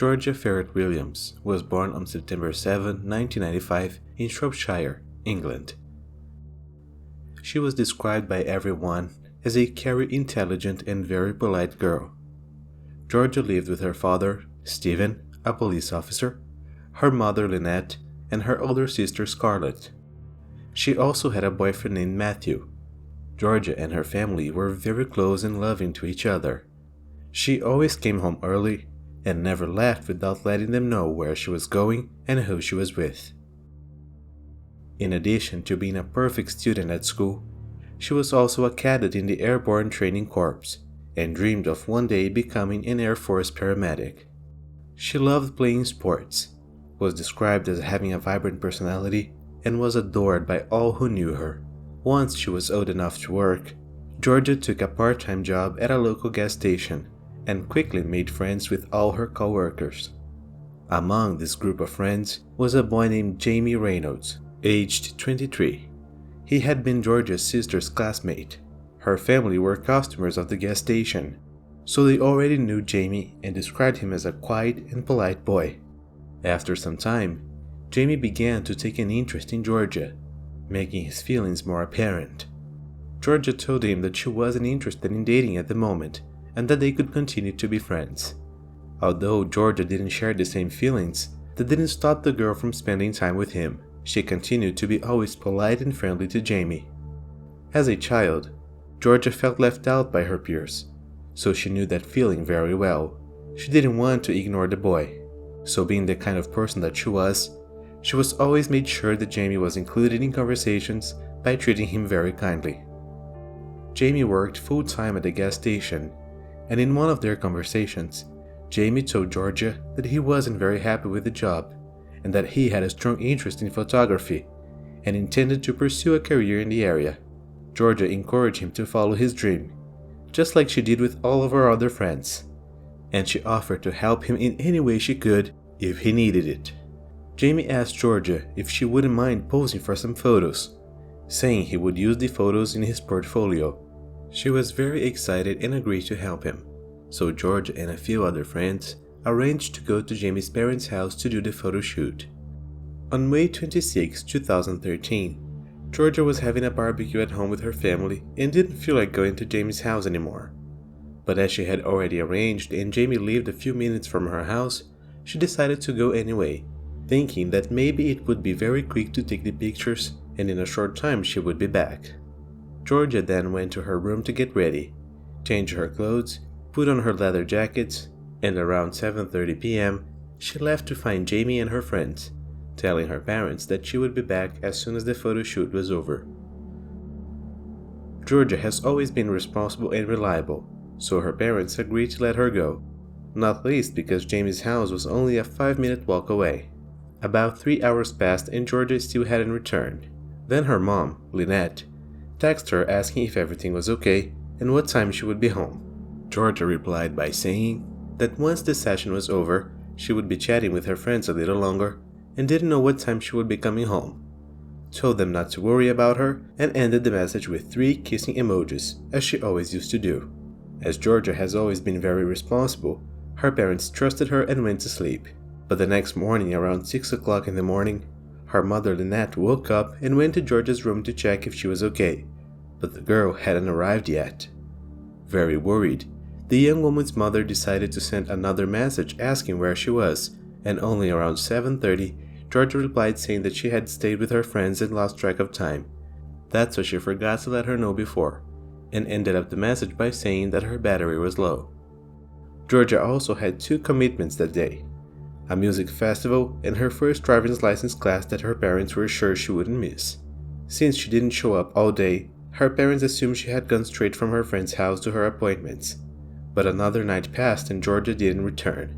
Georgia Ferret Williams was born on September 7, 1995 in Shropshire, England. She was described by everyone as a caring, intelligent, and very polite girl. Georgia lived with her father, Stephen, a police officer, her mother, Lynette, and her older sister, Scarlett. She also had a boyfriend named Matthew. Georgia and her family were very close and loving to each other. She always came home early and never left without letting them know where she was going and who she was with. In addition to being a perfect student at school, she was also a cadet in the Airborne Training Corps and dreamed of one day becoming an Air Force paramedic. She loved playing sports, was described as having a vibrant personality, and was adored by all who knew her. Once she was old enough to work, Georgia took a part-time job at a local gas station and quickly made friends with all her co-workers. Among this group of friends was a boy named Jamie Reynolds, aged 23. He had been Georgia's sister's classmate. Her family were customers of the gas station, so they already knew Jamie and described him as a quiet and polite boy. After some time, Jamie began to take an interest in Georgia, making his feelings more apparent. Georgia told him that she wasn't interested in dating at the moment and that they could continue to be friends. Although Georgia didn't share the same feelings, that didn't stop the girl from spending time with him. She continued to be always polite and friendly to Jamie. As a child, Georgia felt left out by her peers, so she knew that feeling very well. She didn't want to ignore the boy, so being the kind of person that she was always made sure that Jamie was included in conversations by treating him very kindly. Jamie worked full-time at the gas station, and in one of their conversations, Jamie told Georgia that he wasn't very happy with the job and that he had a strong interest in photography and intended to pursue a career in the area. Georgia encouraged him to follow his dream, just like she did with all of her other friends, and she offered to help him in any way she could if he needed it. Jamie asked Georgia if she wouldn't mind posing for some photos, saying he would use the photos in his portfolio. She was very excited and agreed to help him, so Georgia and a few other friends arranged to go to Jamie's parents' house to do the photo shoot. On May 26, 2013, Georgia was having a barbecue at home with her family and didn't feel like going to Jamie's house anymore. But as she had already arranged and Jamie lived a few minutes from her house, she decided to go anyway, thinking that maybe it would be very quick to take the pictures and in a short time she would be back. Georgia then went to her room to get ready, change her clothes, put on her leather jackets, and around 7:30 p.m., she left to find Jamie and her friends, telling her parents that she would be back as soon as the photo shoot was over. Georgia has always been responsible and reliable, so her parents agreed to let her go, not least because Jamie's house was only a 5-minute walk away. About 3 hours passed and Georgia still hadn't returned. Then her mom, Lynette, texted her asking if everything was okay and what time she would be home. Georgia replied by saying that once the session was over, she would be chatting with her friends a little longer and didn't know what time she would be coming home, told them not to worry about her, and ended the message with 3 kissing emojis, as she always used to do. As Georgia has always been very responsible, her parents trusted her and went to sleep. But the next morning around 6 o'clock in the morning, her mother Lynette woke up and went to Georgia's room to check if she was okay, but the girl hadn't arrived yet. Very worried, the young woman's mother decided to send another message asking where she was, and only around 7:30, Georgia replied saying that she had stayed with her friends and lost track of time. That's what she forgot to let her know before, and ended up the message by saying that her battery was low. Georgia also had 2 commitments that day, a music festival and her first driver's license class that her parents were sure she wouldn't miss. Since she didn't show up all day, her parents assumed she had gone straight from her friend's house to her appointments. But another night passed and Georgia didn't return.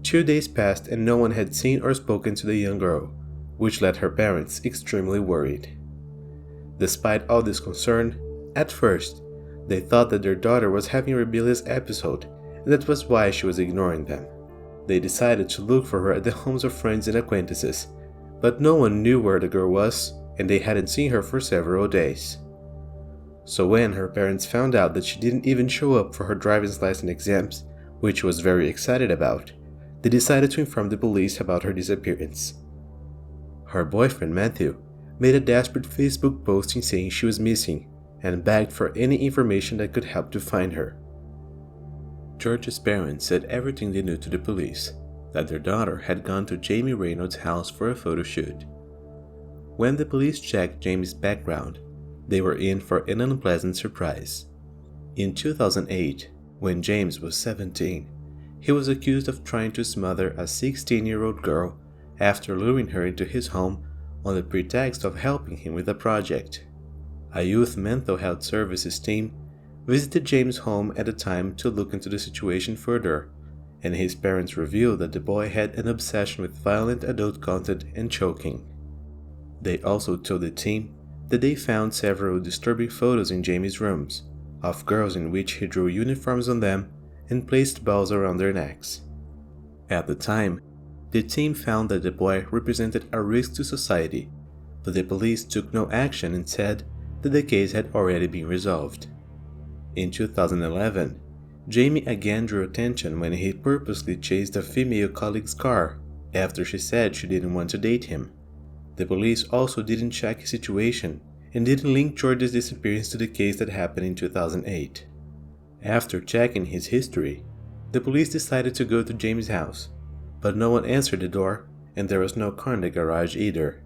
2 days passed and no one had seen or spoken to the young girl, which led her parents extremely worried. Despite all this concern, at first, they thought that their daughter was having a rebellious episode and that was why she was ignoring them. They decided to look for her at the homes of friends and acquaintances, but no one knew where the girl was and they hadn't seen her for several days. So when her parents found out that she didn't even show up for her driver's license exams, which she was very excited about, they decided to inform the police about her disappearance. Her boyfriend Matthew made a desperate Facebook posting saying she was missing and begged for any information that could help to find her. Georgia's parents said everything they knew to the police, that their daughter had gone to Jamie Reynolds' house for a photo shoot. When the police checked Jamie's background, they were in for an unpleasant surprise. In 2008, when James was 17, he was accused of trying to smother a 16-year-old girl after luring her into his home on the pretext of helping him with a project. A youth mental health services team visited James' home at the time to look into the situation further, and his parents revealed that the boy had an obsession with violent adult content and choking. They also told the team that they found several disturbing photos in Jamie's rooms of girls in which he drew uniforms on them and placed balls around their necks. At the time, the team found that the boy represented a risk to society, but the police took no action and said that the case had already been resolved. In 2011, Jamie again drew attention when he purposely chased a female colleague's car after she said she didn't want to date him. The police also didn't check his situation and didn't link George's disappearance to the case that happened in 2008. After checking his history, the police decided to go to Jamie's house, but no one answered the door and there was no car in the garage either.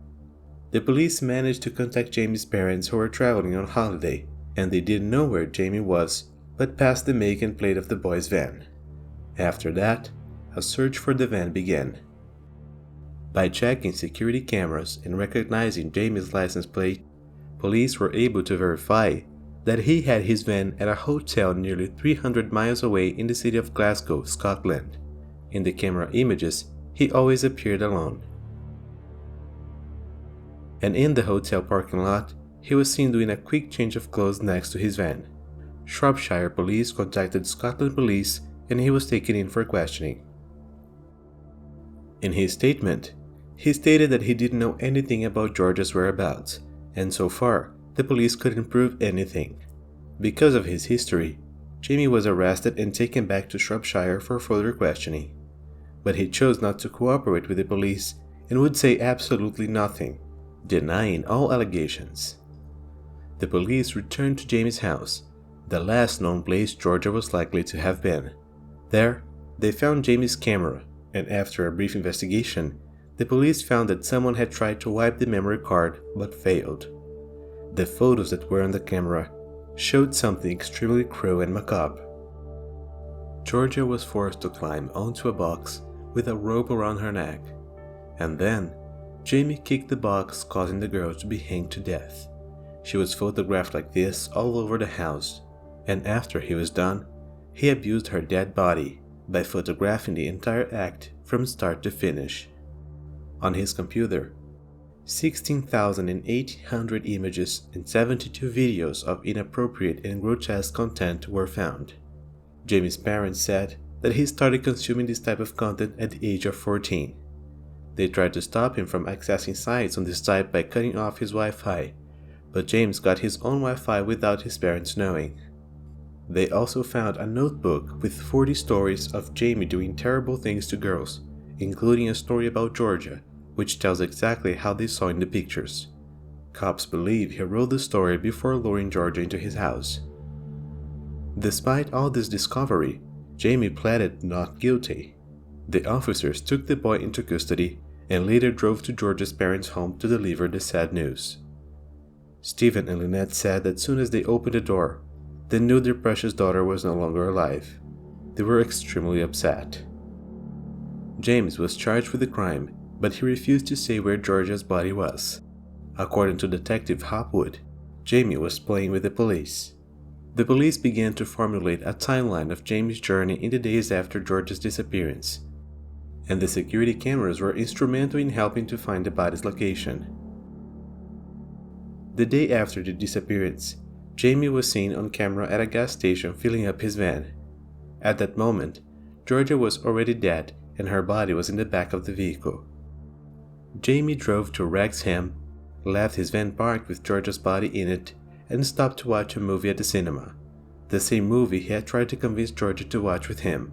The police managed to contact Jamie's parents who were traveling on holiday, and they didn't know where Jamie was but passed the make and plate of the boy's van. After that, a search for the van began. By checking security cameras and recognizing Jamie's license plate, police were able to verify that he had his van at a hotel nearly 300 miles away in the city of Glasgow, Scotland. In the camera images, he always appeared alone. And in the hotel parking lot, he was seen doing a quick change of clothes next to his van. Shropshire police contacted Scotland police and he was taken in for questioning. In his statement, he stated that he didn't know anything about Georgia's whereabouts, and so far, the police couldn't prove anything. Because of his history, Jamie was arrested and taken back to Shropshire for further questioning. But he chose not to cooperate with the police and would say absolutely nothing, denying all allegations. The police returned to Jamie's house, the last known place Georgia was likely to have been. There, they found Jamie's camera, and after a brief investigation, the police found that someone had tried to wipe the memory card but failed. The photos that were on the camera showed something extremely cruel and macabre. Georgia was forced to climb onto a box with a rope around her neck, and then Jamie kicked the box, causing the girl to be hanged to death. She was photographed like this all over the house, and after he was done, he abused her dead body by photographing the entire act from start to finish. On his computer, 16,800 images and 72 videos of inappropriate and grotesque content were found. Jamie's parents said that he started consuming this type of content at the age of 14. They tried to stop him from accessing sites on this type by cutting off his Wi-Fi, but James got his own Wi-Fi without his parents knowing. They also found a notebook with 40 stories of Jamie doing terrible things to girls, including a story about Georgia, which tells exactly how they saw in the pictures. Cops believe he wrote the story before luring Georgia into his house. Despite all this discovery, Jamie pleaded not guilty. The officers took the boy into custody and later drove to Georgia's parents' home to deliver the sad news. Stephen and Lynette said that soon as they opened the door, they knew their precious daughter was no longer alive. They were extremely upset. James was charged with the crime, but he refused to say where Georgia's body was. According to Detective Hopwood, Jamie was playing with the police. The police began to formulate a timeline of Jamie's journey in the days after Georgia's disappearance, and the security cameras were instrumental in helping to find the body's location. The day after the disappearance, Jamie was seen on camera at a gas station filling up his van. At that moment, Georgia was already dead and her body was in the back of the vehicle. Jamie drove to Wrexham, left his van parked with Georgia's body in it, and stopped to watch a movie at the cinema, the same movie he had tried to convince Georgia to watch with him,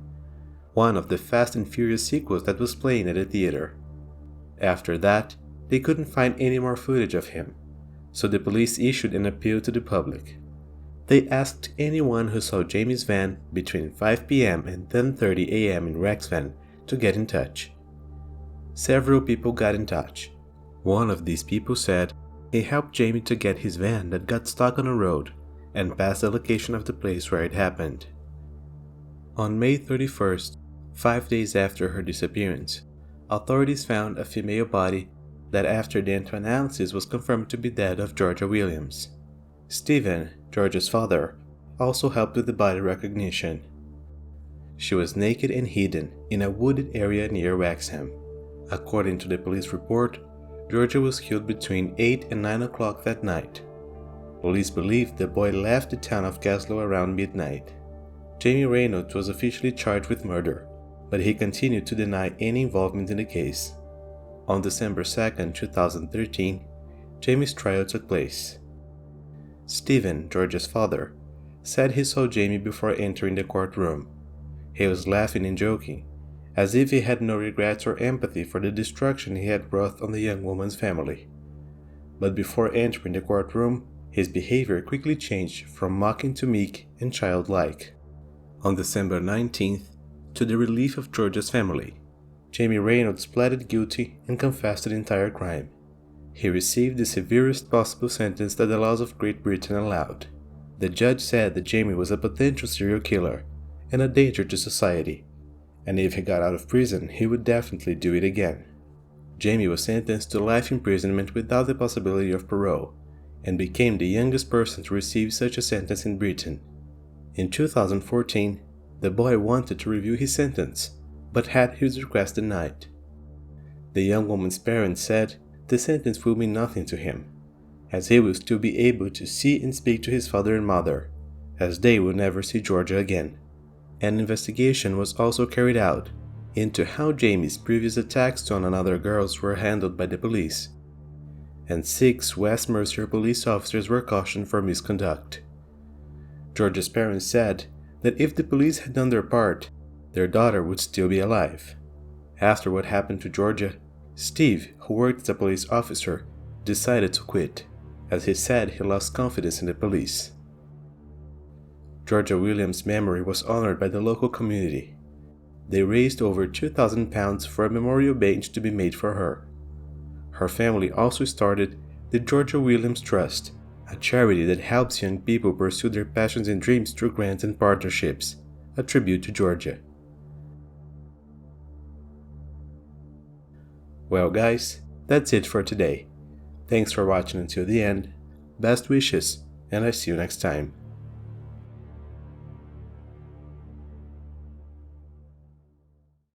one of the Fast and Furious sequels that was playing at the theater. After that, they couldn't find any more footage of him, so the police issued an appeal to the public. They asked anyone who saw Jamie's van between 5 p.m. and 10:30 a.m. in Rexvan to get in touch. Several people got in touch. One of these people said he helped Jamie to get his van that got stuck on a road and passed the location of the place where it happened. On May 31st, 5 days after her disappearance, authorities found a female body that after dental analysis was confirmed to be that of Georgia Williams. Stephen, Georgia's father, also helped with the body recognition. She was naked and hidden in a wooded area near Wexham. According to the police report, Georgia was killed between 8 and 9 o'clock that night. Police believe the boy left the town of Glasgow around midnight. Jamie Reynolds was officially charged with murder, but he continued to deny any involvement in the case. On December 2, 2013, Jamie's trial took place. Stephen, Georgia's father, said he saw Jamie before entering the courtroom. He was laughing and joking, as if he had no regrets or empathy for the destruction he had brought on the young woman's family. But before entering the courtroom, his behavior quickly changed from mocking to meek and childlike. On December 19th, to the relief of Georgia's family, Jamie Reynolds pleaded guilty and confessed to the entire crime. He received the severest possible sentence that the laws of Great Britain allowed. The judge said that Jamie was a potential serial killer and a danger to society, and if he got out of prison, he would definitely do it again. Jamie was sentenced to life imprisonment without the possibility of parole, and became the youngest person to receive such a sentence in Britain. In 2014, the boy wanted to review his sentence, but had his request denied. The young woman's parents said the sentence will mean nothing to him, as he will still be able to see and speak to his father and mother, as they will never see Georgia again. An investigation was also carried out into how Jamie's previous attacks on other girls were handled by the police, and 6 West Mercia police officers were cautioned for misconduct. Georgia's parents said that if the police had done their part, their daughter would still be alive. After what happened to Georgia, Steve, who worked as a police officer, decided to quit, as he said he lost confidence in the police. Georgia Williams' memory was honored by the local community. They raised over £2,000 for a memorial bench to be made for her. Her family also started the Georgia Williams Trust, a charity that helps young people pursue their passions and dreams through grants and partnerships, a tribute to Georgia. Well guys, that's it for today. Thanks for watching until the end. Best wishes, and I see you next time.